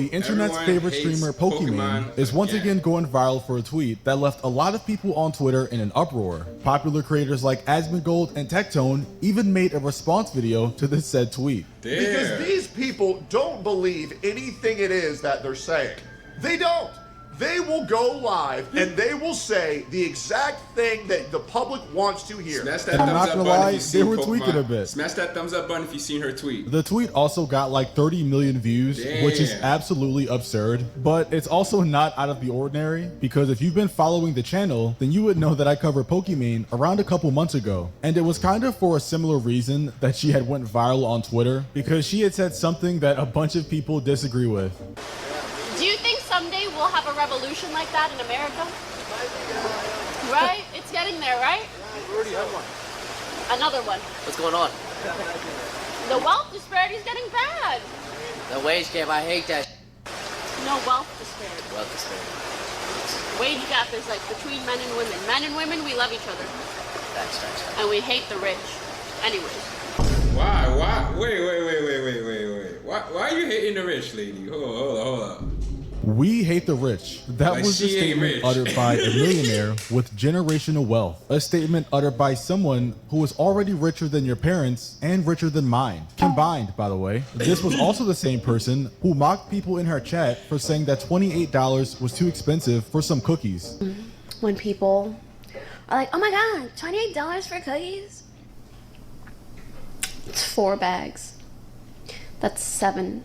the internet's favorite streamer, Pokimane, is once again going viral for a tweet that left a lot of people on Twitter in an uproar. Popular creators like Asmongold and Tectone even made a response video to this said tweet. Damn. Because these people don't believe anything it is that they're saying. They don't. They will go live and they will say the exact thing that the public wants to hear. Smash that And I'm thumbs not up gonna button lie, if you've they seen were Pokemon. tweaking a bit. Smash that thumbs up button if you've seen her tweet. The tweet also got like 30 million views, which is absolutely absurd, but it's also not out of the ordinary because if you've been following the channel, then you would know that I covered Pokimane around a couple months ago. And it was kind of for a similar reason that she had went viral on Twitter because she had said something that a bunch of people disagree with. Do you think someday we'll have a revolution like that in America? Right? It's getting there, right? We already have one. Another one. What's going on? The wealth disparity is getting bad. The wage gap, I hate that. No wealth disparity. Wealth disparity. Wage gap is like between men and women. Men and women, we love each other. Facts. And we hate the rich. Anyways. Why? Wait. Why are you hating the rich, lady? Hold up. We hate the rich. That Like was the she ain't statement rich. uttered by a millionaire with generational wealth. A statement uttered by someone who was already richer than your parents and richer than mine. Combined, by the way. This was also the same person who mocked people in her chat for saying that $28 was too expensive for some cookies. When people are like, oh my God, $28 for cookies? It's 4 bags. That's $7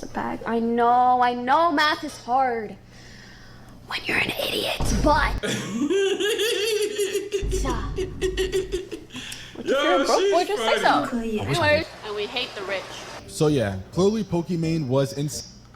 a bag. I know math is hard when you're an idiot, but if you're a broke boy, just say so. Anyways, and we hate the rich. So yeah, clearly Pokimane was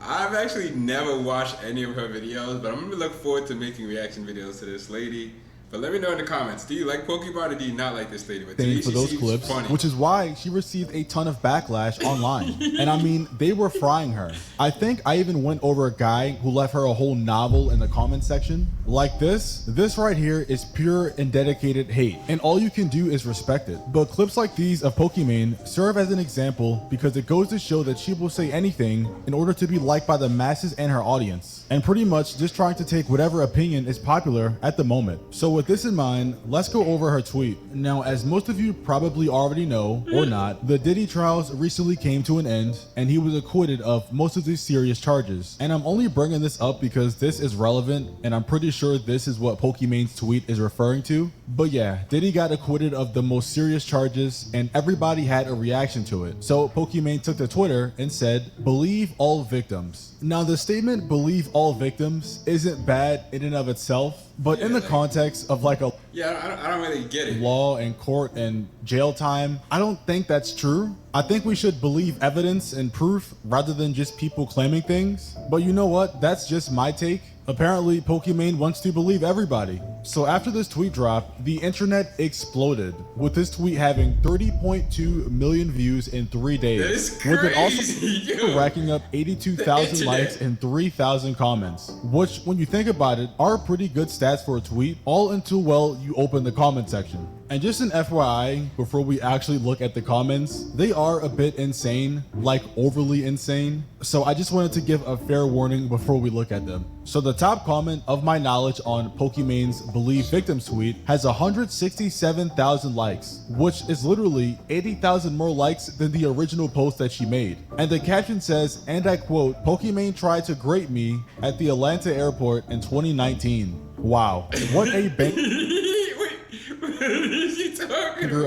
I've actually never watched any of her videos, but I'm gonna look forward to making reaction videos to this lady. But let me know in the comments, do you like Pokemon or do you not like this lady? But to me, for she those seems clips, funny. which is why she received a ton of backlash online. And I mean, they were frying her. I think I even went over a guy who left her a whole novel in the comment section. Like this right here is pure and dedicated hate, and all you can do is respect it. But clips like these of Pokimane serve as an example because it goes to show that she will say anything in order to be liked by the masses and her audience, and pretty much just trying to take whatever opinion is popular at the moment. So with this in mind, let's go over her tweet. Now, as most of you probably already know or not, the Diddy trials recently came to an end and he was acquitted of most of these serious charges. And I'm only bringing this up because this is relevant and I'm pretty sure this is what Pokimane's tweet is referring to. But yeah, Diddy got acquitted of the most serious charges and everybody had a reaction to it. So Pokimane took to Twitter and said, "Believe all victims." Now the statement "believe all victims" isn't bad in and of itself, but in the context of like a I don't really get it. law and court and jail time, I don't think that's true. I think we should believe evidence and proof rather than just people claiming things. But you know what? That's just my take. Apparently, Pokimane wants to believe everybody. So after this tweet dropped, the internet exploded, with this tweet having 30.2 million views in 3 days. That is with it crazy. also racking up 82,000 likes and 3,000 comments, which, when you think about it, are pretty good stats for a tweet, all until, well, you open the comment section. And just an FYI, before we actually look at the comments, they are a bit insane, like overly insane. So I just wanted to give a fair warning before we look at them. So the top comment of my knowledge on Pokimane's Believe Victims tweet has 167,000 likes, which is literally 80,000 more likes than the original post that she made. And the caption says, and I quote, "Pokimane tried to grape me at the Atlanta airport in 2019. Wow, what a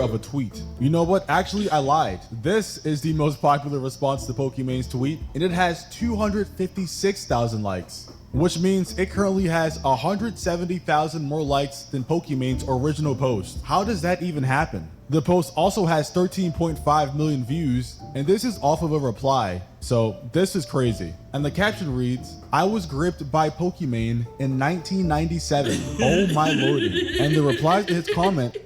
of a tweet. You know what? Actually, I lied. This is the most popular response to Pokimane's tweet, and it has 256,000 likes, which means it currently has 170,000 more likes than Pokimane's original post. How does that even happen? The post also has 13.5 million views, and this is off of a reply, so this is crazy. And the caption reads, "I was gripped by Pokimane in 1997. Oh my lordy." And the reply to his comment,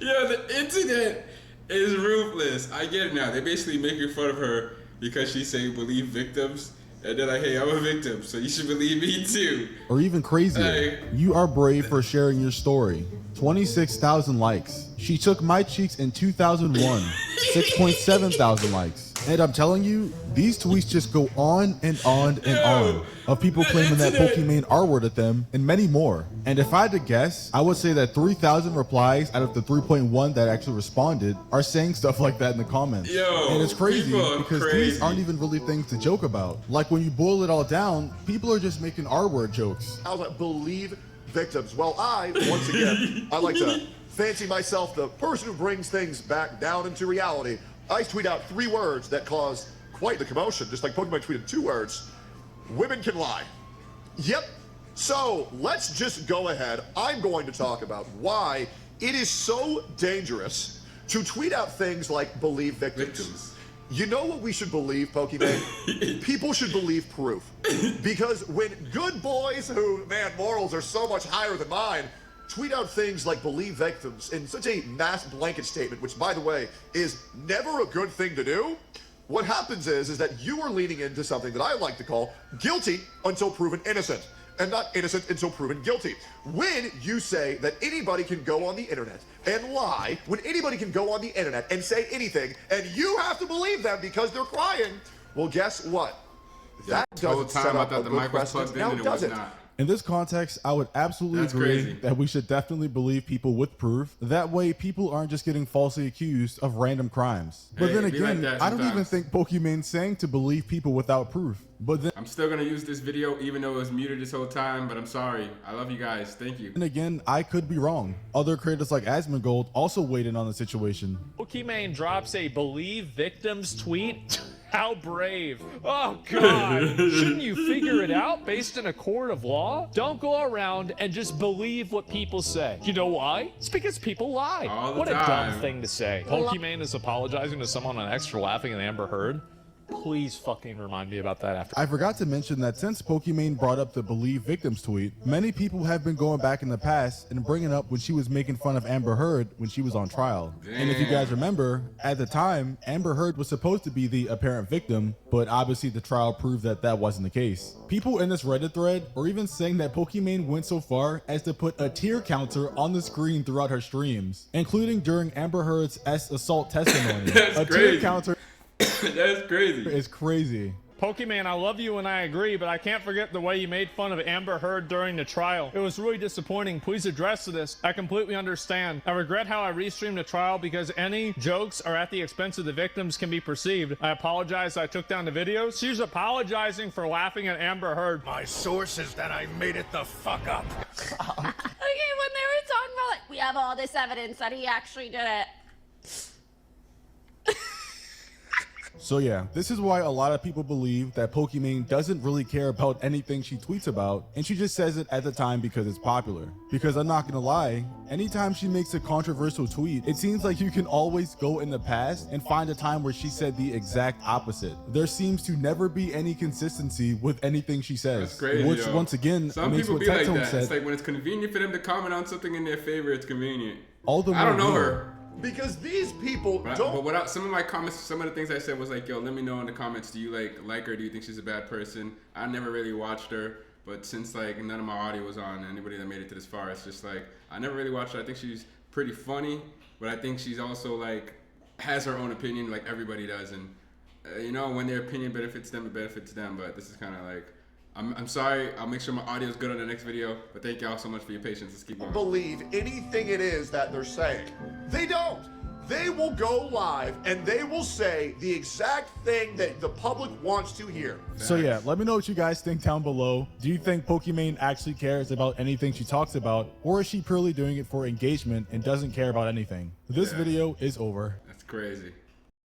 Yo, the internet is ruthless. I get it now. They basically making fun of her because she's saying believe victims. And they're like, hey, I'm a victim, so you should believe me too. Or even crazier, Hey. "You are brave for sharing your story. 26,000 likes. She took my cheeks in 2001. 6.7 thousand likes. And I'm telling you, these tweets just go on and on and on of people claiming that Pokimane R-worded them and many more. And if I had to guess, I would say that 3,000 replies out of the 3.1 that actually responded are saying stuff like that in the comments. And it's crazy because these aren't even really things to joke about. Like when you boil it all down, people are just making R-word jokes. I was like, believe victims. Well, once again, I like to fancy myself the person who brings things back down into reality. I tweet out 3 words that cause quite the commotion, just like Pokimane tweeted 2 words. Women can lie. Yep. So let's just go ahead. I'm going to talk about why it is so dangerous to tweet out things like believe victims. You know what we should believe, Pokimane? People should believe proof. Because when good boys who, man, morals are so much higher than mine, tweet out things like believe victims in such a mass blanket statement, which, by the way, is never a good thing to do, what happens is that you are leaning into something that I like to call guilty until proven innocent, and not innocent until proven guilty. When you say that anybody can go on the internet and lie, when anybody can go on the internet and say anything, and you have to believe them because they're crying, well, guess what? That doesn't set up a good precedent. Now, does it? In this context, I would absolutely agree that we should definitely believe people with proof. That way, people aren't just getting falsely accused of random crimes. But then again, I don't even think Pokimane's saying to believe people without proof. But then, I'm still gonna use this video even though it was muted this whole time, but I'm sorry. I love you guys. Thank you. And again, I could be wrong. Other creators like Asmongold also weighed in on the situation. Pokimane drops a believe victims tweet. How brave. Oh, God. Shouldn't you figure it out based in a court of law? Don't go around and just believe what people say. You know why? It's because people lie. What a dumb thing to say. Pokimane is apologizing to someone on X for laughing at Amber Heard. Please fucking remind me about that after. I forgot to mention that since Pokimane brought up the believe victims tweet, many people have been going back in the past and bringing up when she was making fun of Amber Heard when she was on trial. And if you guys remember, at the time, Amber Heard was supposed to be the apparent victim, but obviously the trial proved that that wasn't the case. People in this Reddit thread are even saying that Pokimane went so far as to put a tear counter on the screen throughout her streams, including during Amber Heard's assault testimony. A tear counter. That's crazy. It's crazy. Pokimane, I love you and I agree, but I can't forget the way you made fun of Amber Heard during the trial. It was really disappointing. Please address this. I completely understand. I regret how I restreamed the trial because any jokes are at the expense of the victims can be perceived. I apologize I took down the videos. She's apologizing for laughing at Amber Heard. My source is that I made it the fuck up. Okay, when they were talking about like, we have all this evidence that he actually did it. So yeah, this is why a lot of people believe that Pokimane doesn't really care about anything she tweets about, and she just says it at the time because it's popular. Because I'm not gonna lie, anytime she makes a controversial tweet, it seems like you can always go in the past and find a time where she said the exact opposite. There seems to never be any consistency with anything she says. That's crazy, which once again, some makes people what be like Tetone that. said. It's like when it's convenient for them to comment on something in their favor, it's convenient. All the I don't know her. Because these people don't. But without some of my comments, some of the things I said was like, yo, let me know in the comments. Do you like her? Do you think she's a bad person? I never really watched her, but since like none of my audio was on, anybody that made it to this far, it's just like I never really watched her. I think she's pretty funny, but I think she's also like has her own opinion, like everybody does, and you know, when their opinion benefits them, it benefits them. But this is kind of like. I'm sorry. I'll make sure my audio is good on the next video. But thank y'all so much for your patience. Let's keep going. Believe anything it is that they're saying. They don't. They will go live and they will say the exact thing that the public wants to hear. So yeah, let me know what you guys think down below. Do you think Pokimane actually cares about anything she talks about, or is she purely doing it for engagement and doesn't care about anything? This video is over. That's crazy.